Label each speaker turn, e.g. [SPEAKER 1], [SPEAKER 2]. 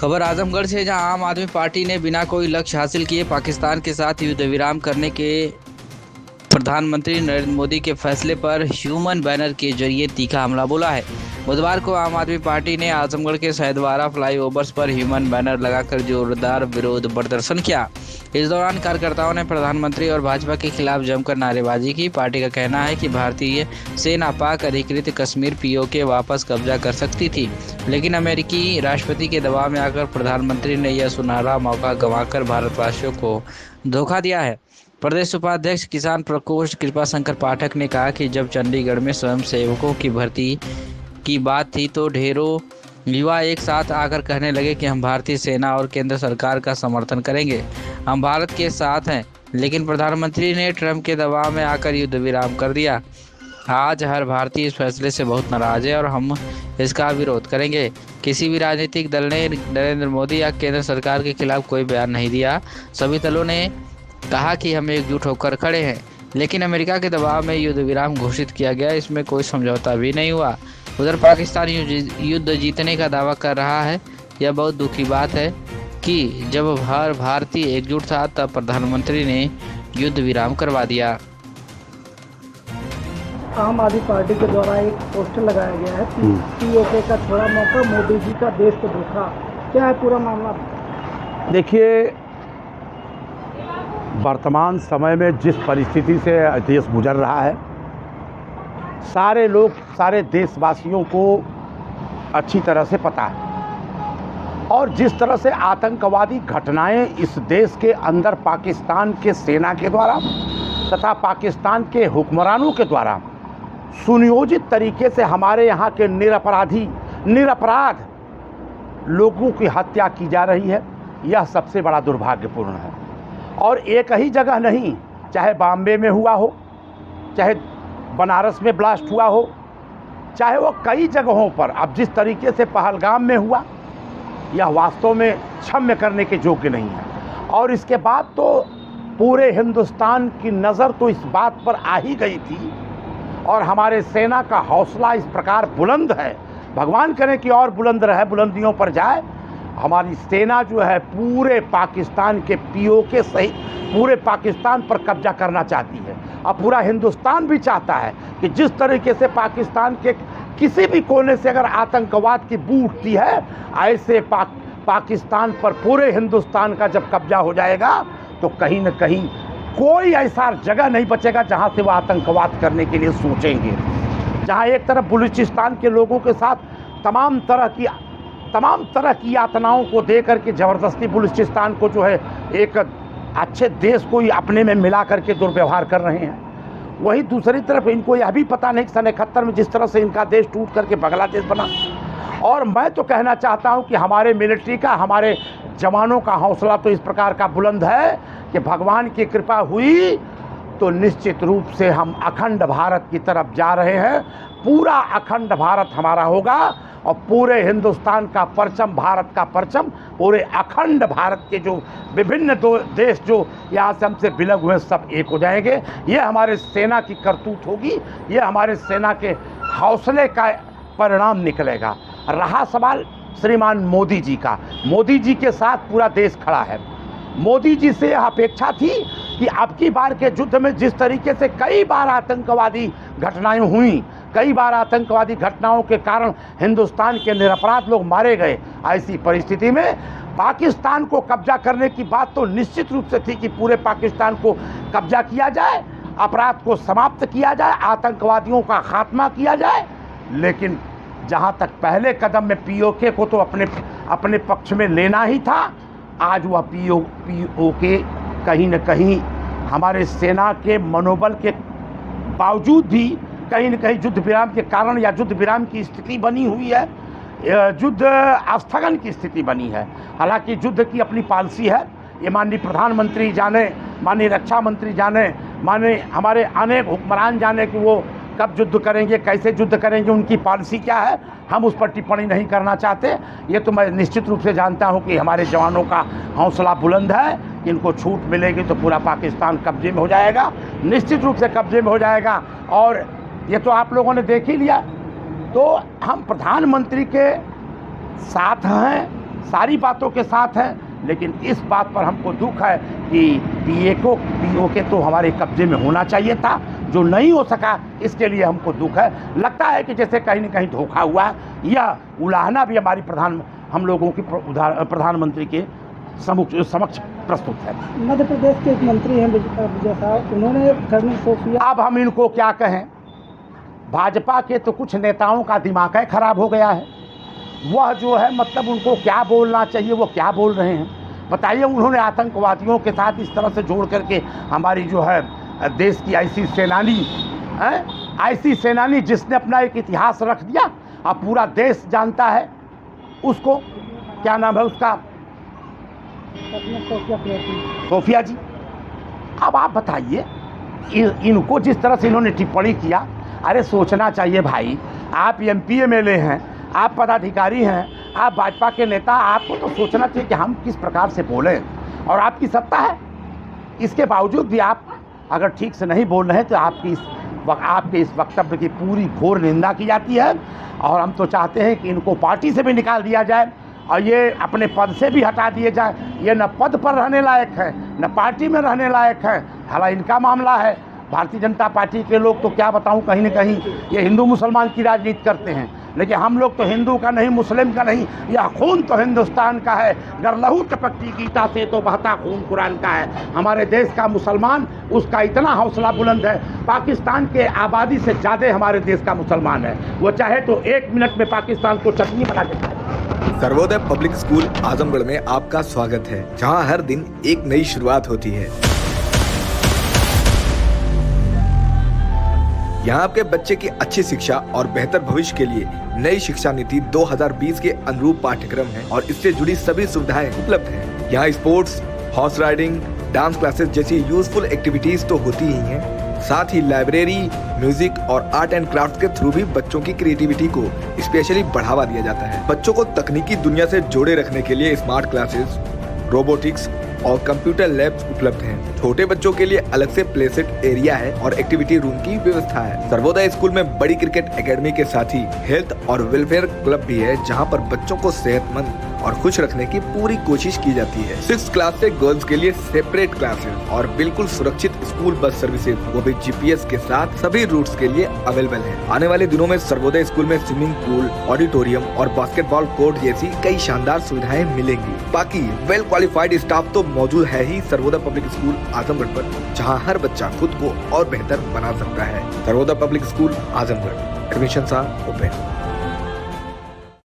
[SPEAKER 1] खबर आजमगढ़ से, जहां आम आदमी पार्टी ने बिना कोई लक्ष्य हासिल किए पाकिस्तान के साथ युद्ध विराम करने के प्रधानमंत्री नरेंद्र मोदी के फैसले पर ह्यूमन बैनर के जरिए तीखा हमला बोला है। बुधवार को आम आदमी पार्टी ने आजमगढ़ के सैदवारा फ्लाईओवर्स पर ह्यूमन बैनर लगाकर जोरदार विरोध प्रदर्शन किया। इस दौरान कार्यकर्ताओं ने प्रधानमंत्री और भाजपा के खिलाफ जमकर नारेबाजी की। पार्टी का कहना है कि भारतीय सेना पाक अधिकृत कश्मीर पीओके वापस कब्जा कर सकती थी, लेकिन अमेरिकी राष्ट्रपति के दबाव में आकर प्रधानमंत्री ने यह सुनहरा मौका गंवाकर भारतवासियों को धोखा दिया है। प्रदेश उपाध्यक्ष किसान प्रकोष्ठ कृपा शंकर पाठक ने कहा कि जब चंडीगढ़ में स्वयंसेवकों की भर्ती की बात थी तो ढेरों युवा एक साथ आकर कहने लगे कि हम भारतीय सेना और केंद्र सरकार का समर्थन करेंगे, हम भारत के साथ हैं। लेकिन प्रधानमंत्री ने ट्रंप के दबाव में आकर युद्ध विराम कर दिया। आज हर भारतीय इस फैसले से बहुत नाराज है और हम इसका विरोध करेंगे। किसी भी राजनीतिक दल ने नरेंद्र मोदी या केंद्र सरकार के खिलाफ कोई बयान नहीं दिया। सभी दलों ने कहा कि हम एकजुट होकर खड़े हैं, लेकिन अमेरिका के दबाव में युद्ध विराम घोषित किया गया, इसमें कोई समझौता भी नहीं हुआ। उधर पाकिस्तान युद्ध जीतने का दावा कर रहा है। यह बहुत दुख की बात है कि जब हर भारतीय एकजुट था तब प्रधानमंत्री ने युद्ध विराम करवा दिया।
[SPEAKER 2] आम आदमी पार्टी के द्वारा एक पोस्टर लगाया गया है, पीओके का छोड़ा मौका, मोदी जी का देश को धोखा। क्या है पूरा मामला?
[SPEAKER 3] देखिए, वर्तमान समय में जिस परिस्थिति से देश गुजर रहा है, सारे लोग, सारे देशवासियों को अच्छी तरह से पता है। और जिस तरह से आतंकवादी घटनाएं इस देश के अंदर पाकिस्तान के सेना के द्वारा तथा पाकिस्तान के हुक्मरानों के द्वारा सुनियोजित तरीके से हमारे यहाँ के निरपराध लोगों की हत्या की जा रही है, यह सबसे बड़ा दुर्भाग्यपूर्ण है। और एक ही जगह नहीं, चाहे बॉम्बे में हुआ हो, चाहे बनारस में ब्लास्ट हुआ हो, चाहे वो कई जगहों पर, अब जिस तरीके से पहलगाम में हुआ, यह वास्तव में क्षम्य करने के योग्य नहीं है। और इसके बाद तो पूरे हिंदुस्तान की नज़र तो इस बात पर आ ही गई थी और हमारे सेना का हौसला इस प्रकार बुलंद है, भगवान करे कि और बुलंद रहे, बुलंदियों पर जाए। हमारी सेना जो है पूरे पाकिस्तान के पीओके सहित पूरे पाकिस्तान पर कब्जा करना चाहती है। अब पूरा हिंदुस्तान भी चाहता है कि जिस तरीके से पाकिस्तान के किसी भी कोने से अगर आतंकवाद की बू उठती है, ऐसे पाकिस्तान पर पूरे हिंदुस्तान का जब कब्जा हो जाएगा तो कहीं न कहीं कोई ऐसा जगह नहीं बचेगा जहां से वो आतंकवाद करने के लिए सोचेंगे। जहां एक तरफ बलूचिस्तान के लोगों के साथ तमाम तरह की यातनाओं को दे करके ज़बरदस्ती बलूचिस्तान को जो है एक अच्छे देश को ही अपने में मिला करके दुर्व्यवहार कर रहे हैं, वहीं दूसरी तरफ इनको यह भी पता नहीं कि सन 71 में जिस तरह से इनका देश टूट करके बांग्लादेश बना। और मैं तो कहना चाहता हूं कि हमारे मिलिट्री का, हमारे जवानों का हौसला तो इस प्रकार का बुलंद है कि भगवान की कृपा हुई तो निश्चित रूप से हम अखंड भारत की तरफ जा रहे हैं। पूरा अखंड भारत हमारा होगा और पूरे हिंदुस्तान का परचम, भारत का परचम, पूरे अखंड भारत के जो विभिन्न देश जो यहाँ से हमसे बिलग हुए सब एक हो जाएंगे। ये हमारे सेना की करतूत होगी, ये हमारे सेना के हौसले का परिणाम निकलेगा। रहा सवाल श्रीमान मोदी जी का, मोदी जी के साथ पूरा देश खड़ा है। मोदी जी से यह अपेक्षा थी कि अब की बार के युद्ध में जिस तरीके से कई बार आतंकवादी घटनाएं हुई, कई बार आतंकवादी घटनाओं के कारण हिंदुस्तान के निरपराध लोग मारे गए, ऐसी परिस्थिति में पाकिस्तान को कब्जा करने की बात तो निश्चित रूप से थी कि पूरे पाकिस्तान को कब्जा किया जाए, अपराध को समाप्त किया जाए, आतंकवादियों का खात्मा किया जाए। लेकिन जहां तक पहले कदम में पीओके को तो अपने पक्ष में लेना ही था, आज वह पीओके कहीं न कहीं हमारे सेना के मनोबल के बावजूद भी कहीं न कहीं युद्ध विराम के कारण या युद्ध विराम की स्थिति बनी हुई है, युद्ध स्थगन की स्थिति बनी है। हालांकि युद्ध की अपनी पॉलिसी है, ये माननीय प्रधानमंत्री जाने, माननीय रक्षा मंत्री जाने, माननीय हमारे अनेक हुक्मरान जाने कि वो कब युद्ध करेंगे, कैसे युद्ध करेंगे, उनकी पॉलिसी क्या है, हम उस पर टिप्पणी नहीं करना चाहते। ये तो मैं निश्चित रूप से जानता हूँ कि हमारे जवानों का हौसला बुलंद है, इनको छूट मिलेगी तो पूरा पाकिस्तान कब्जे में हो जाएगा, निश्चित रूप से कब्जे में हो जाएगा। और ये तो आप लोगों ने देख ही लिया, तो हम प्रधानमंत्री के साथ हैं सारी बातों के साथ हैं, लेकिन इस बात पर हमको दुख है कि पीओके तो हमारे कब्जे में होना चाहिए था, जो नहीं हो सका, इसके लिए हमको दुख है। लगता है कि जैसे कहीं न कहीं धोखा हुआ, या उलाहना भी हम लोगों की प्रधानमंत्री के समक्ष प्रस्तुत है।
[SPEAKER 2] मध्य प्रदेश के एक मंत्री हैं विजय साहब, उन्होंने कर्नल सोफिया।
[SPEAKER 3] अब हम इनको क्या कहें, भाजपा के तो कुछ नेताओं का दिमाग ही खराब हो गया है। वह जो है मतलब उनको क्या बोलना चाहिए वो क्या बोल रहे हैं, बताइए। उन्होंने आतंकवादियों के साथ इस तरह से जोड़ करके हमारी जो है देश की ऐसी सेनानी जिसने अपना एक इतिहास रख दिया, अब पूरा देश जानता है उसको, क्या नाम है उसका, सोफिया जी। अब आप बताइए, इनको जिस तरह से इन्होंने टिप्पणी किया, अरे सोचना चाहिए भाई, आप MP MLA हैं, आप पदाधिकारी हैं, आप भाजपा के नेता, आपको तो सोचना चाहिए कि हम किस प्रकार से बोलें, और आपकी सत्ता है। इसके बावजूद भी आप अगर ठीक से नहीं बोल रहे हैं तो आपके इस वक्तव्य की पूरी घोर निंदा की जाती है। और हम तो चाहते हैं कि इनको पार्टी से भी निकाल दिया जाए और ये अपने पद से भी हटा दिए जाए। ये न पद पर रहने लायक है न पार्टी में रहने लायक है। हालांकि इनका मामला है, भारतीय जनता पार्टी के लोग तो क्या बताऊं, कहीं न कहीं ये हिंदू मुसलमान की राजनीति करते हैं, लेकिन हम लोग तो हिंदू का नहीं, मुस्लिम का नहीं, यह खून तो हिंदुस्तान का है। अगर लहू टपकती गीता से तो बहता खून कुरान का है। हमारे देश का मुसलमान, उसका इतना हौसला बुलंद है, पाकिस्तान के आबादी से ज़्यादा हमारे देश का मुसलमान है। वो चाहे तो 1 मिनट में पाकिस्तान को चटनी बना के खाए।
[SPEAKER 4] सर्वोदय पब्लिक स्कूल आजमगढ़ में आपका स्वागत है, जहां हर दिन एक नई शुरुआत होती है। यहाँ आपके बच्चे की अच्छी शिक्षा और बेहतर भविष्य के लिए नई शिक्षा नीति 2020 के अनुरूप पाठ्यक्रम है और इससे जुड़ी सभी सुविधाएं उपलब्ध हैं। यहाँ sports, horse riding, dance classes जैसी यूजफुल एक्टिविटीज तो होती ही हैं, साथ ही लाइब्रेरी, म्यूजिक और आर्ट एंड क्राफ्ट के थ्रू भी बच्चों की क्रिएटिविटी को स्पेशली बढ़ावा दिया जाता है। बच्चों को तकनीकी दुनिया से जोड़े रखने के लिए स्मार्ट क्लासेस, रोबोटिक्स और कंप्यूटर लैब्स उपलब्ध हैं। छोटे बच्चों के लिए अलग से प्ले सेट एरिया है और एक्टिविटी रूम की व्यवस्था है। सर्वोदय स्कूल में बड़ी क्रिकेट एकेडमी के साथ ही हेल्थ और वेलफेयर क्लब भी है, जहां पर बच्चों को सेहतमंद और खुश रखने की पूरी कोशिश की जाती है। 6th क्लास से गर्ल्स के लिए सेपरेट क्लासेस और बिल्कुल सुरक्षित स्कूल बस सर्विसेज, वो भी GPS के साथ सभी रूट्स के लिए अवेलेबल है। आने वाले दिनों में सर्वोदय स्कूल में स्विमिंग पूल, ऑडिटोरियम और बास्केटबॉल कोर्ट जैसी कई शानदार सुविधाएं मिलेंगी। बाकी वेल क्वालिफाइड स्टाफ तो मौजूद है ही सर्वोदय पब्लिक स्कूल आजमगढ़ पर, जहां हर बच्चा खुद को और बेहतर बना सकता है। Sarvodaya public school Azamgarh, admission open.